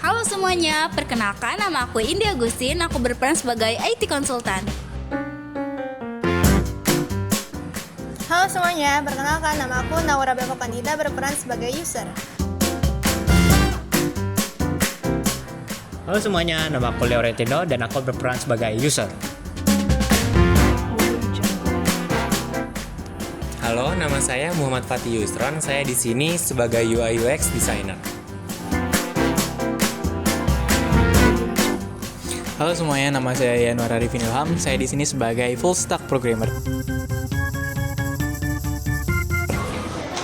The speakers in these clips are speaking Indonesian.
Halo semuanya, perkenalkan nama aku Indi Agustin, aku berperan sebagai IT Konsultan. Halo semuanya, perkenalkan nama aku Naura Beko Pandita berperan sebagai user. Halo semuanya, nama aku Leo Retino dan aku berperan sebagai user. Halo, nama saya Muhammad Fatih Yusron. Saya di sini sebagai UI UX designer. Halo semuanya, nama saya Yanuar Arifin Ilham. Saya di sini sebagai full stack programmer.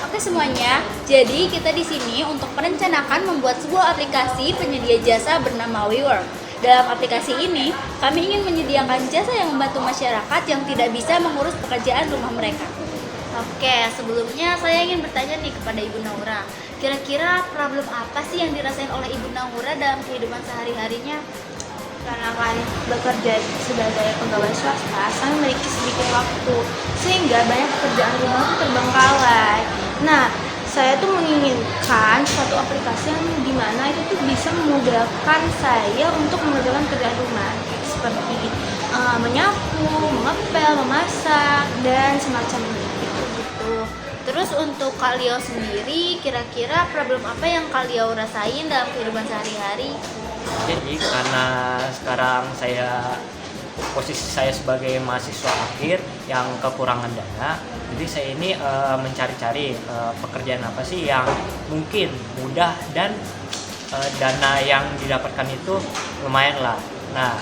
Oke semuanya, jadi kita di sini untuk merencanakan membuat sebuah aplikasi penyedia jasa bernama WeWork. Dalam aplikasi ini, kami ingin menyediakan jasa yang membantu masyarakat yang tidak bisa mengurus pekerjaan rumah mereka. Oke, sebelumnya saya ingin bertanya nih kepada Ibu Naura. Kira-kira problem apa sih yang dirasain oleh Ibu Naura dalam kehidupan sehari-harinya? Karena kan bekerja sebagai pegawai swasta, saya memiliki sedikit waktu, sehingga banyak pekerjaan rumah itu terbengkalai. Nah, saya tuh menginginkan suatu aplikasi yang dimana itu tuh bisa memudahkan saya untuk mengerjakan pekerjaan rumah, seperti menyapu, mengepel, memasak, dan semacam itu. Terus untuk Kalio sendiri, kira-kira problem apa yang Kalio rasain dalam kehidupan sehari-hari? Jadi karena sekarang posisi saya sebagai mahasiswa akhir yang kekurangan dana, jadi saya ini mencari-cari pekerjaan apa sih yang mungkin mudah dan dana yang didapatkan itu lumayan lah. Nah,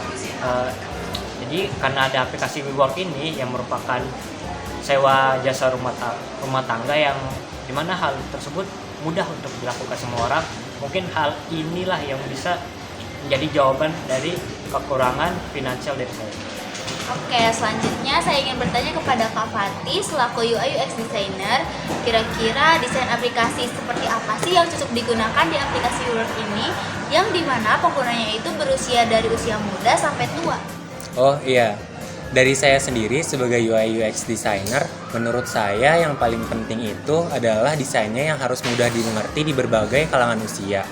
jadi karena ada aplikasi WeWork ini yang merupakan sewa jasa rumah tangga yang dimana hal tersebut mudah untuk dilakukan semua orang, mungkin hal inilah yang bisa menjadi jawaban dari kekurangan finansial dari saya. Oke, selanjutnya saya ingin bertanya kepada Kak Fatih selaku UI UX designer. Kira-kira desain aplikasi seperti apa sih yang cocok digunakan di aplikasi WeWork ini, yang dimana penggunanya itu berusia dari usia muda sampai tua? Oh iya, dari saya sendiri sebagai UI UX designer, menurut saya yang paling penting itu adalah desainnya yang harus mudah dimengerti di berbagai kalangan usia.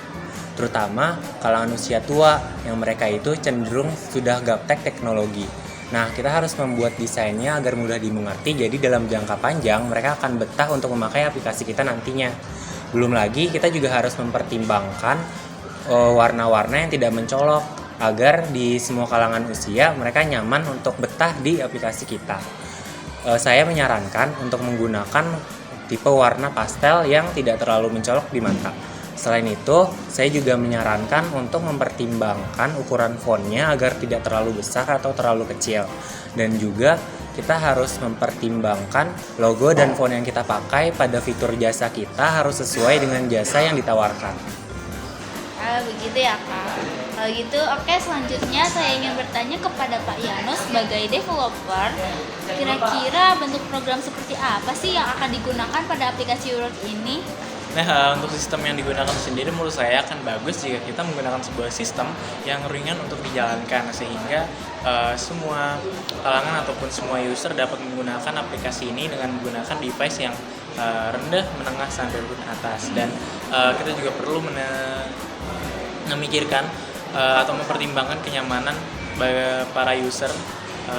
Terutama kalangan usia tua yang mereka itu cenderung sudah gaptek teknologi. Nah, kita harus membuat desainnya agar mudah dimengerti, jadi dalam jangka panjang mereka akan betah untuk memakai aplikasi kita nantinya. Belum lagi kita juga harus mempertimbangkan warna-warna yang tidak mencolok agar di semua kalangan usia mereka nyaman untuk betah di aplikasi kita. Saya menyarankan untuk menggunakan tipe warna pastel yang tidak terlalu mencolok di mata. Selain itu, saya juga menyarankan untuk mempertimbangkan ukuran fontnya agar tidak terlalu besar atau terlalu kecil. Dan juga kita harus mempertimbangkan logo dan font yang kita pakai pada fitur jasa kita harus sesuai dengan jasa yang ditawarkan. Begitu ya Kak. Kalau gitu, oke, selanjutnya saya ingin bertanya kepada Pak Yanus sebagai developer. Kira-kira bentuk program seperti apa sih yang akan digunakan pada aplikasi WeWork ini? Nah, untuk sistem yang digunakan sendiri menurut saya akan bagus jika kita menggunakan sebuah sistem yang ringan untuk dijalankan, sehingga semua kalangan ataupun semua user dapat menggunakan aplikasi ini dengan menggunakan device yang rendah, menengah, sampai pun atas. Dan kita juga perlu memikirkan atau mempertimbangkan kenyamanan para user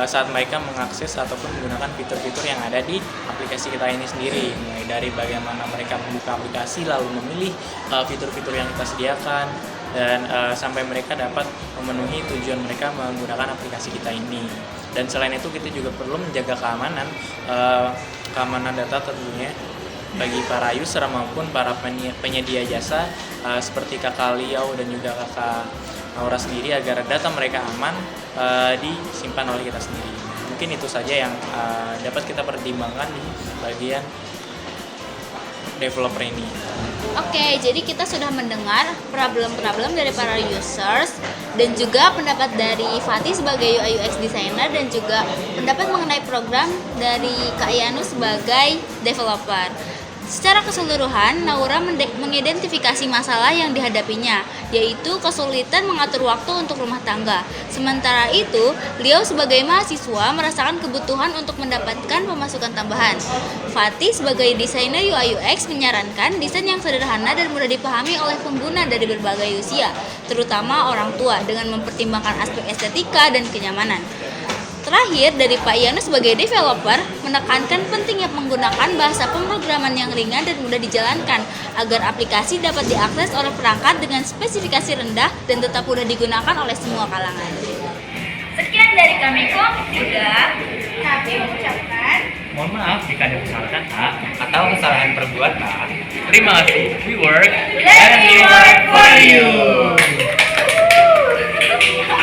saat mereka mengakses ataupun menggunakan fitur-fitur yang ada di aplikasi kita ini sendiri, mulai dari bagaimana mereka membuka aplikasi lalu memilih fitur-fitur yang kita sediakan dan sampai mereka dapat memenuhi tujuan mereka menggunakan aplikasi kita ini. Dan selain itu kita juga perlu menjaga keamanan data tentunya bagi para user maupun para penyedia jasa seperti Kakak Liao dan juga Kakak Naura sendiri, agar data mereka aman disimpan oleh kita sendiri. Mungkin itu saja yang dapat kita pertimbangkan di bagian developer ini. Oke, jadi kita sudah mendengar problem-problem dari para users dan juga pendapat dari Fatih sebagai UI UX designer dan juga pendapat mengenai program dari Kak Yanus sebagai developer. Secara keseluruhan, Naura mengidentifikasi masalah yang dihadapinya, yaitu kesulitan mengatur waktu untuk rumah tangga. Sementara itu, beliau sebagai mahasiswa merasakan kebutuhan untuk mendapatkan pemasukan tambahan. Fatih sebagai desainer UI UX menyarankan desain yang sederhana dan mudah dipahami oleh pengguna dari berbagai usia, terutama orang tua, dengan mempertimbangkan aspek estetika dan kenyamanan. Terakhir, dari Pak Yanus sebagai developer, menekankan pentingnya menggunakan bahasa pemrograman yang ringan dan mudah dijalankan, agar aplikasi dapat diakses oleh perangkat dengan spesifikasi rendah dan tetap mudah digunakan oleh semua kalangan. Sekian dari kami Komisi 3. Kami mengucapkan Mohon maaf jika ada kesalahan kata atau kesalahan perbuatan. Terima kasih. We work and we work for you.